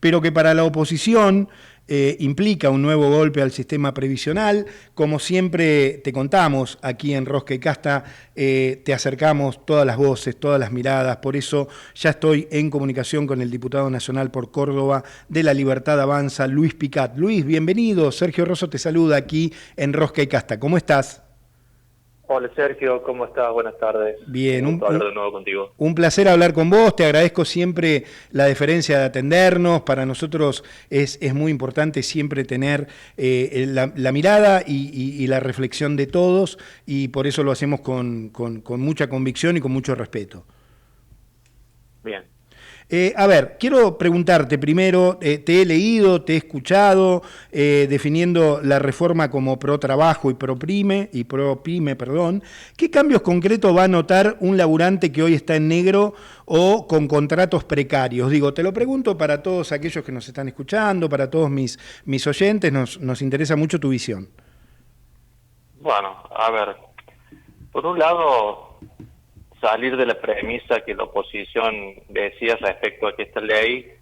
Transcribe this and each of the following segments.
pero que para la oposición implica un nuevo golpe al sistema previsional. Como siempre te contamos aquí en Rosca y Casta, te acercamos todas las voces, todas las miradas, por eso ya estoy en comunicación con el diputado nacional por Córdoba de La Libertad Avanza, Luis Picat. Luis, bienvenido. Sergio Rosso te saluda aquí en Rosca y Casta. ¿Cómo estás? Hola Sergio, ¿cómo estás? Buenas tardes. Bien, Un gusto hablar de nuevo contigo. un placer hablar con vos, te agradezco siempre la deferencia de atendernos, para nosotros es muy importante siempre tener la mirada y la reflexión de todos, y por eso lo hacemos con mucha convicción y con mucho respeto. Bien. A ver, quiero preguntarte primero, te he leído, te he escuchado, definiendo la reforma como pro trabajo y pro pyme, perdón. ¿Qué cambios concretos va a notar un laburante que hoy está en negro o con contratos precarios? Digo, te lo pregunto para todos aquellos que nos están escuchando, para todos mis oyentes, nos interesa mucho tu visión. Bueno, a ver, por un lado, salir de la premisa que la oposición decía respecto a que esta ley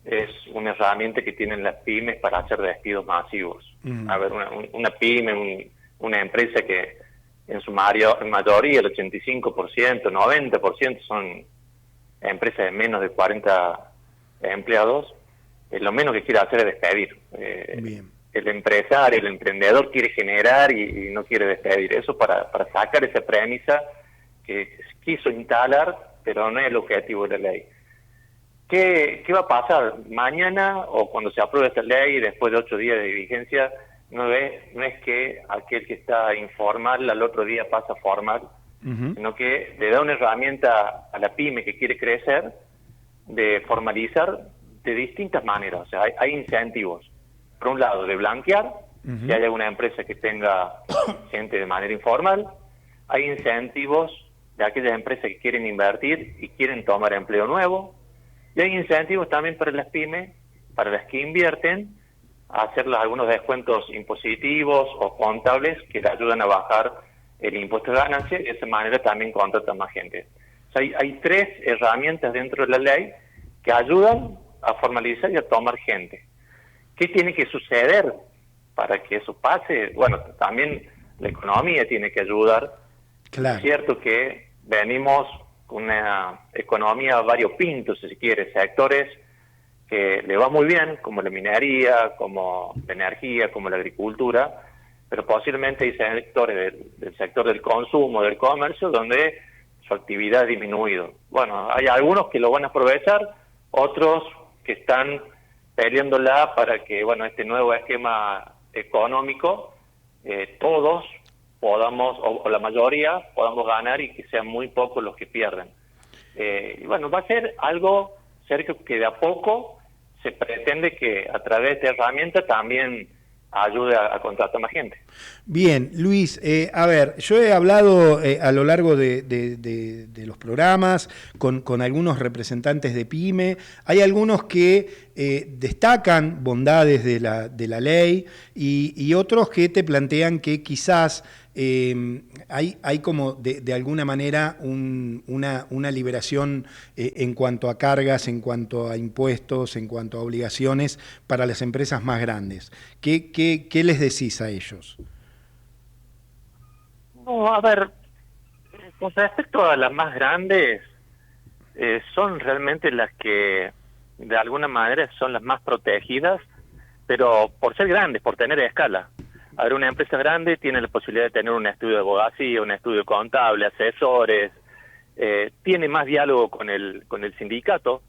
es una herramienta que tienen las pymes para hacer despidos masivos. A ver, una pyme, una empresa que en su mayoría, el 85%, 90% son empresas de menos de 40 empleados, lo menos que quiere hacer es despedir. El empresario, el emprendedor quiere generar y no quiere despedir. Eso para sacar esa premisa que quiso instalar, pero no es el objetivo de la ley. ¿Qué va a pasar mañana o cuando se apruebe esta ley después de 8 días de vigencia? No es que aquel que está informal al otro día pasa formal, sino que le da una herramienta a la pyme que quiere crecer de formalizar de distintas maneras. O sea, hay incentivos. Por un lado, de blanquear, si hay alguna empresa que tenga gente de manera informal. Hay incentivos de aquellas empresas que quieren invertir y quieren tomar empleo nuevo. Y hay incentivos también para las pymes, para las que invierten, a hacerles algunos descuentos impositivos o contables que le ayudan a bajar el impuesto de ganancia y de esa manera también contratan más gente. O sea, hay 3 herramientas dentro de la ley que ayudan a formalizar y a tomar gente. ¿Qué tiene que suceder para que eso pase? Bueno, también la economía tiene que ayudar. Claro. Es cierto que venimos con una economía variopinto, si se quiere, sectores que le va muy bien, como la minería, como la energía, como la agricultura, pero posiblemente hay sectores del sector del consumo, del comercio, donde su actividad ha disminuido. Bueno, hay algunos que lo van a aprovechar, otros que están peleándola para que, bueno, este nuevo esquema económico, todos podamos, o la mayoría, podamos ganar y que sean muy pocos los que pierden. Y bueno, va a ser algo, Sergio, que de a poco se pretende que a través de esta herramienta también ayude a contratar más gente. Bien, Luis, a ver, yo he hablado a lo largo de los programas con algunos representantes de PYME. Hay algunos que destacan bondades de la ley y otros que te plantean que quizás hay como de alguna manera una liberación en cuanto a cargas, en cuanto a impuestos, en cuanto a obligaciones para las empresas más grandes. ¿Qué les decís a ellos? No, a ver, con respecto a las más grandes, son realmente las que de alguna manera son las más protegidas, pero por ser grandes, por tener escala. A ver, una empresa grande tiene la posibilidad de tener un estudio de abogacía, un estudio contable, asesores, tiene más diálogo con el sindicato,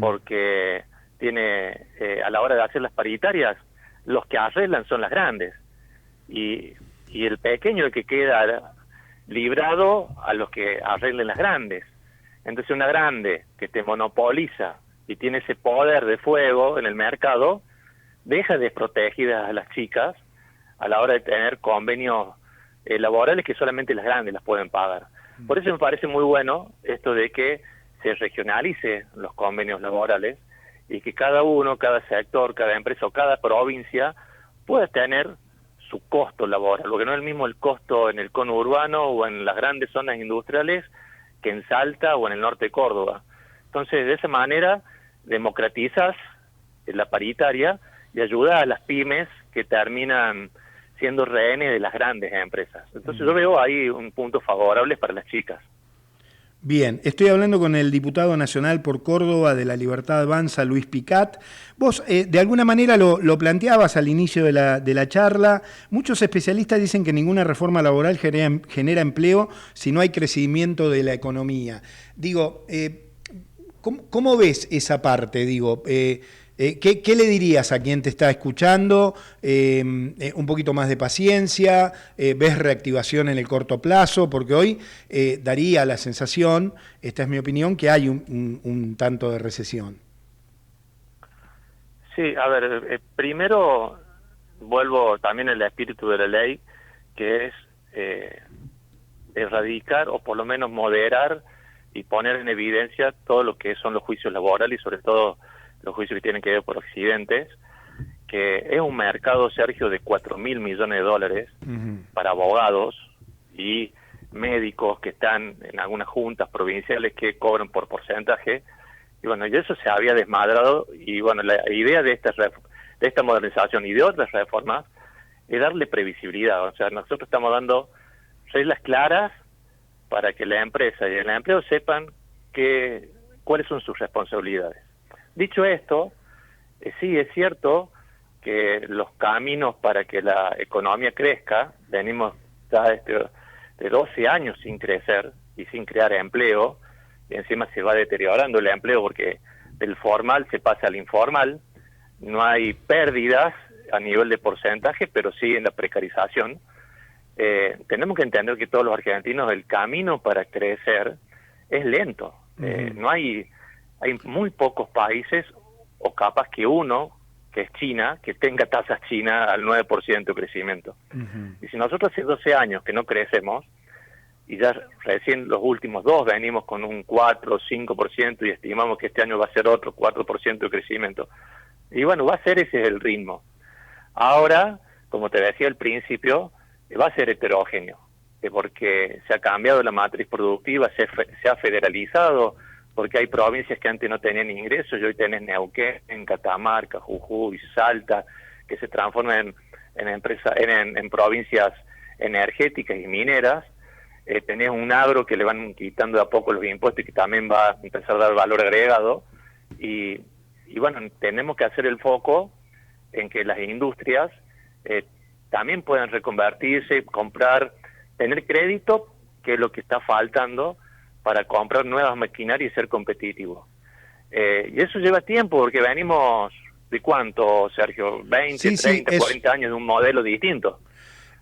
porque tiene, a la hora de hacer las paritarias, los que arreglan son las grandes, y el pequeño el que queda librado a los que arreglen las grandes. Entonces una grande que te monopoliza y tiene ese poder de fuego en el mercado, deja desprotegidas a las chicas a la hora de tener convenios laborales que solamente las grandes las pueden pagar. Por eso me parece muy bueno esto de que se regionalice los convenios laborales y que cada uno, cada sector, cada empresa o cada provincia pueda tener su costo laboral, porque no es el mismo el costo en el conurbano o en las grandes zonas industriales que en Salta o en el norte de Córdoba. Entonces, de esa manera, democratizas la paritaria y ayuda a las pymes que terminan siendo rehenes de las grandes empresas. Entonces yo veo ahí un punto favorable para las chicas. Bien, estoy hablando con el diputado nacional por Córdoba de la Libertad Avanza, Luis Picat. Vos de alguna manera lo planteabas al inicio de la charla. Muchos especialistas dicen que ninguna reforma laboral genera empleo si no hay crecimiento de la economía. Digo, ¿cómo ves esa parte? Digo, ¿qué le dirías a quien te está escuchando? Un poquito más de paciencia, ¿ves reactivación en el corto plazo? Porque hoy daría la sensación, esta es mi opinión, que hay un tanto de recesión. Sí, a ver, primero vuelvo también al espíritu de la ley, que es erradicar o por lo menos moderar y poner en evidencia todo lo que son los juicios laborales y sobre todo los juicios que tienen que ver por accidentes, que es un mercado, Sergio, de 4.000 millones de dólares para abogados y médicos que están en algunas juntas provinciales que cobran por porcentaje, y bueno, y eso se había desmadrado, y bueno, la idea de esta modernización y de otras reformas es darle previsibilidad. O sea, nosotros estamos dando reglas claras para que la empresa y el empleo sepan cuáles son sus responsabilidades. Dicho esto, sí es cierto que los caminos para que la economía crezca, venimos ya de 12 años sin crecer y sin crear empleo, y encima se va deteriorando el empleo porque del formal se pasa al informal, no hay pérdidas a nivel de porcentaje, pero sí en la precarización. Tenemos que entender que todos los argentinos, el camino para crecer es lento. No hay muy pocos países, o capaz que uno, que es China, que tenga tasas chinas al 9% de crecimiento. Y si nosotros hace 12 años que no crecemos, y ya recién los últimos 2 venimos con un 4 o 5% y estimamos que este año va a ser otro 4% de crecimiento. Y bueno, va a ser ese el ritmo. Ahora, como te decía al principio, va a ser heterogéneo, porque se ha cambiado la matriz productiva, se ha federalizado, porque hay provincias que antes no tenían ingresos y hoy tenés Neuquén, en Catamarca, Jujuy, Salta, que se transforman en provincias energéticas y mineras. Tenés un agro que le van quitando de a poco los impuestos y que también va a empezar a dar valor agregado. Y bueno, tenemos que hacer el foco en que las industrias también puedan reconvertirse, comprar, tener crédito, que es lo que está faltando para comprar nuevas maquinarias y ser competitivos. Y eso lleva tiempo, porque venimos ¿de cuánto, Sergio? 20, 30, 40 años de un modelo distinto.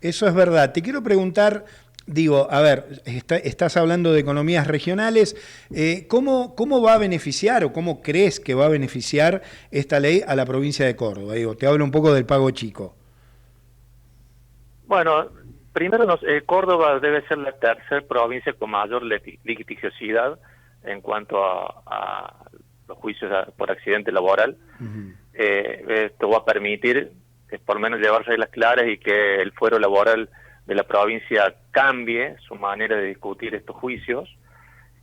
Eso es verdad. Te quiero preguntar, digo, a ver, estás hablando de economías regionales, ¿cómo va a beneficiar o cómo crees que va a beneficiar esta ley a la provincia de Córdoba? Digo, te hablo un poco del pago chico. Bueno, primero Córdoba debe ser la tercera provincia con mayor litigiosidad en cuanto a los juicios por accidente laboral. Esto va a permitir por lo menos llevar reglas claras y que el fuero laboral de la provincia cambie su manera de discutir estos juicios,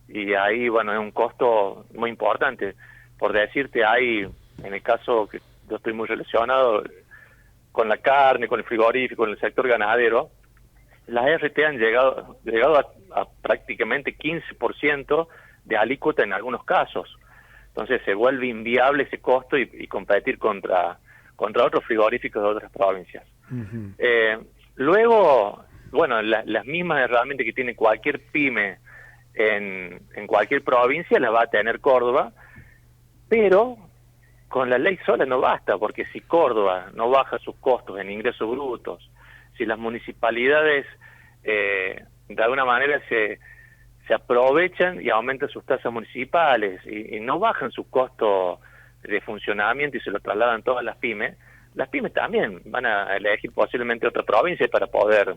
y ahí, bueno, es un costo muy importante. Por decirte, hay, en el caso que yo estoy muy relacionado con la carne, con el frigorífico, con el sector ganadero, las RT han llegado a prácticamente 15% de alícuota en algunos casos. Entonces se vuelve inviable ese costo y competir contra otros frigoríficos de otras provincias. Luego, bueno, las mismas herramientas que tiene cualquier pyme en cualquier provincia las va a tener Córdoba, pero con la ley sola no basta, porque si Córdoba no baja sus costos en ingresos brutos, si las municipalidades de alguna manera se aprovechan y aumentan sus tasas municipales y no bajan sus costos de funcionamiento y se lo trasladan todas las pymes también van a elegir posiblemente otra provincia para poder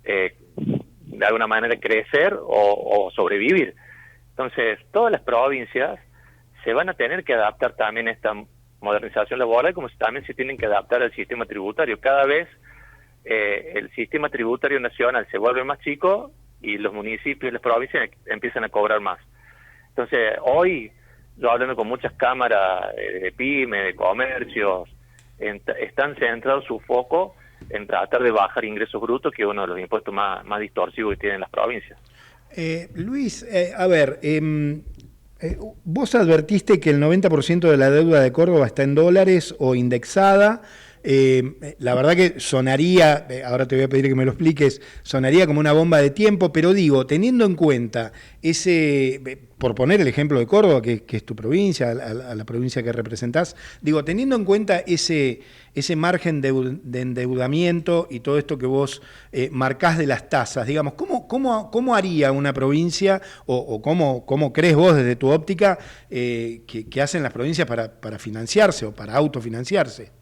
de alguna manera crecer o sobrevivir. Entonces, todas las provincias se van a tener que adaptar también a esta modernización laboral, como también se tienen que adaptar al sistema tributario. Cada vez el sistema tributario nacional se vuelve más chico y los municipios y las provincias empiezan a cobrar más. Entonces, hoy yo hablando con muchas cámaras de pyme, de comercios, están centrados su foco en tratar de bajar ingresos brutos, que es uno de los impuestos más distorsivos que tienen las provincias. Luis, a ver, vos advertiste que el 90% de la deuda de Córdoba está en dólares o indexada. La verdad que sonaría, ahora te voy a pedir que me lo expliques, sonaría como una bomba de tiempo, pero digo, teniendo en cuenta por poner el ejemplo de Córdoba, que es tu provincia, a la provincia que representás, digo, teniendo en cuenta ese margen de endeudamiento y todo esto que vos marcás de las tasas, digamos, ¿cómo haría una provincia o cómo crees vos desde tu óptica que hacen las provincias para financiarse o para autofinanciarse?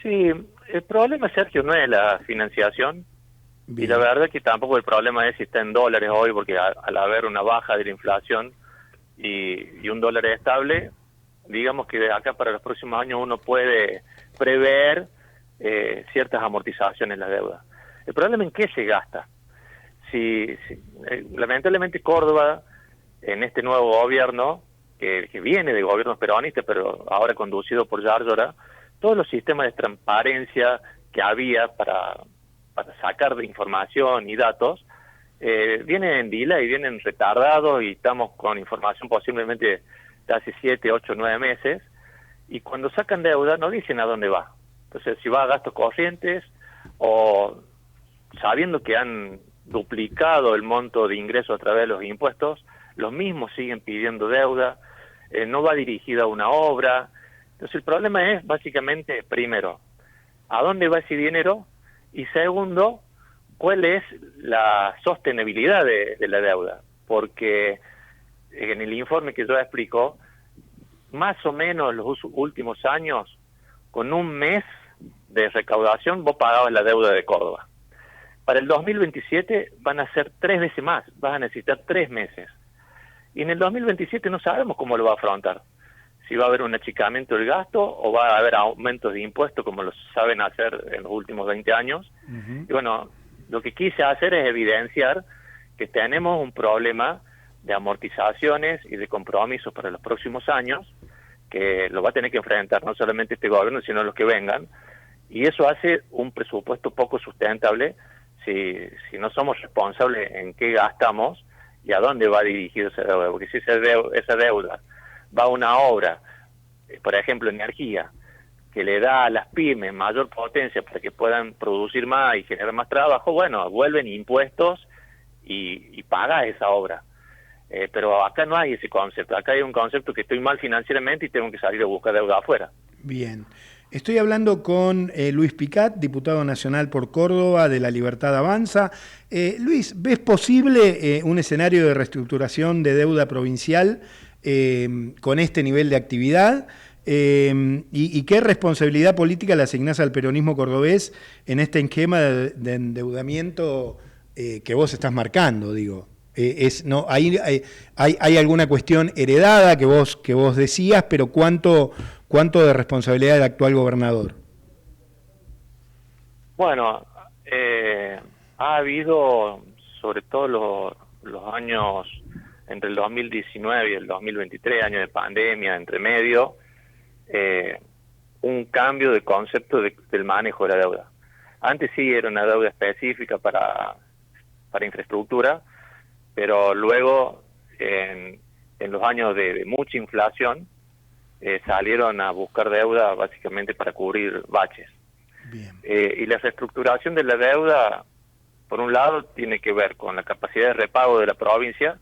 Sí, el problema, Sergio, no es la financiación. Bien. Y la verdad es que tampoco el problema es si está en dólares hoy, porque al haber una baja de la inflación y un dólar estable, digamos que de acá para los próximos años uno puede prever ciertas amortizaciones en la deuda. El problema es en qué se gasta. Lamentablemente Córdoba, en este nuevo gobierno, que viene de gobiernos peronistas, pero ahora conducido por Yárzora, todos los sistemas de transparencia que había para sacar de información y datos, vienen en delay, vienen retardados y estamos con información posiblemente de hace 7, 8, 9 meses, y cuando sacan deuda no dicen a dónde va. Entonces, si va a gastos corrientes o sabiendo que han duplicado el monto de ingresos a través de los impuestos, los mismos siguen pidiendo deuda, no va dirigida a una obra. Entonces el problema es básicamente, primero, ¿a dónde va ese dinero? Y segundo, ¿cuál es la sostenibilidad de la deuda? Porque en el informe que yo explico, más o menos los últimos años, con un mes de recaudación, vos pagabas la deuda de Córdoba. Para el 2027 van a ser 3 veces más, vas a necesitar 3 meses. Y en el 2027 no sabemos cómo lo va a afrontar. Si va a haber un achicamiento del gasto o va a haber aumentos de impuestos como lo saben hacer en los últimos 20 años. Uh-huh. Y bueno, lo que quise hacer es evidenciar que tenemos un problema de amortizaciones y de compromisos para los próximos años, que lo va a tener que enfrentar no solamente este gobierno, sino los que vengan, y eso hace un presupuesto poco sustentable si no somos responsables en qué gastamos y a dónde va dirigido esa deuda, porque si esa deuda va a una obra, por ejemplo, energía, que le da a las pymes mayor potencia para que puedan producir más y generar más trabajo, bueno, vuelven impuestos y paga esa obra. Pero acá no hay ese concepto, acá hay un concepto que estoy mal financieramente y tengo que salir a buscar deuda afuera. Bien. Estoy hablando con Luis Picat, diputado nacional por Córdoba de La Libertad Avanza. Luis, ¿ves posible un escenario de reestructuración de deuda provincial con este nivel de actividad? ¿Y qué responsabilidad política le asignás al peronismo cordobés en este esquema de endeudamiento que vos estás marcando, digo? Hay alguna cuestión heredada que vos decías, pero ¿cuánto de responsabilidad del actual gobernador? Bueno, ha habido, sobre todo los años entre el 2019 y el 2023, año de pandemia, entre medio, un cambio de concepto del manejo de la deuda. Antes sí era una deuda específica para infraestructura, pero luego en los años de mucha inflación salieron a buscar deuda básicamente para cubrir baches. Bien. Y la reestructuración de la deuda, por un lado, tiene que ver con la capacidad de repago de la provincia,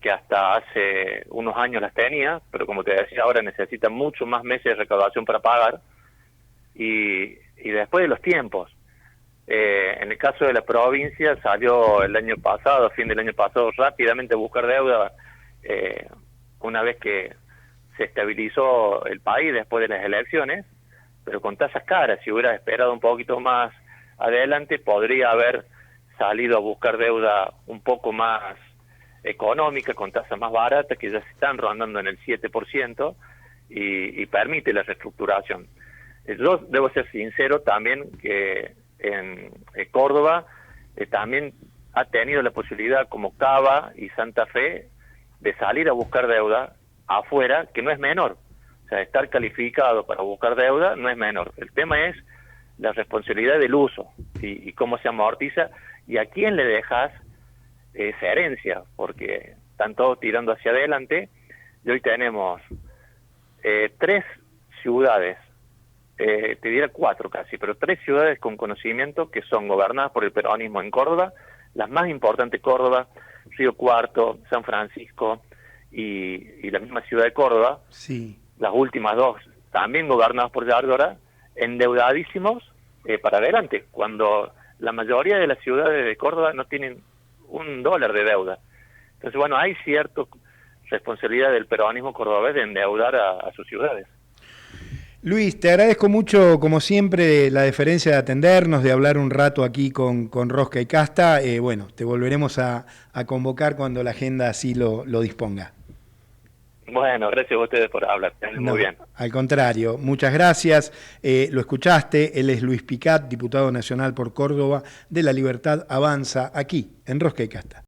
que hasta hace unos años las tenía, pero como te decía, ahora necesita mucho más meses de recaudación para pagar, y después de los tiempos. En el caso de la provincia salió el año pasado, a fin del año pasado, rápidamente a buscar deuda, una vez que se estabilizó el país después de las elecciones, pero con tasas caras. Si hubiera esperado un poquito más adelante, podría haber salido a buscar deuda un poco más económica, con tasas más baratas, que ya se están rondando en el 7%, y permite la reestructuración. Yo debo ser sincero también que en Córdoba también ha tenido la posibilidad, como Cava y Santa Fe, de salir a buscar deuda afuera, que no es menor. O sea, estar calificado para buscar deuda no es menor. El tema es la responsabilidad del uso y cómo se amortiza y a quién le dejas esa herencia, porque están todos tirando hacia adelante y hoy tenemos 3 ciudades, te diría 4 casi, pero 3 ciudades con conocimiento que son gobernadas por el peronismo en Córdoba, las más importantes: Córdoba, Río Cuarto, San Francisco y la misma ciudad de Córdoba. Sí. Las últimas 2 también gobernadas por Yardora, endeudadísimos para adelante, cuando la mayoría de las ciudades de Córdoba no tienen $1 de deuda. Entonces, bueno, hay cierta responsabilidad del peronismo cordobés de endeudar a sus ciudades. Luis, te agradezco mucho, como siempre, la deferencia de atendernos, de hablar un rato aquí con Rosca y Casta. Bueno, te volveremos a convocar cuando la agenda así lo disponga. Bueno, gracias a ustedes por hablar. Muy bien. Al contrario, muchas gracias. Lo escuchaste, él es Luis Picat, diputado nacional por Córdoba de La Libertad Avanza, aquí en Rosca y Casta.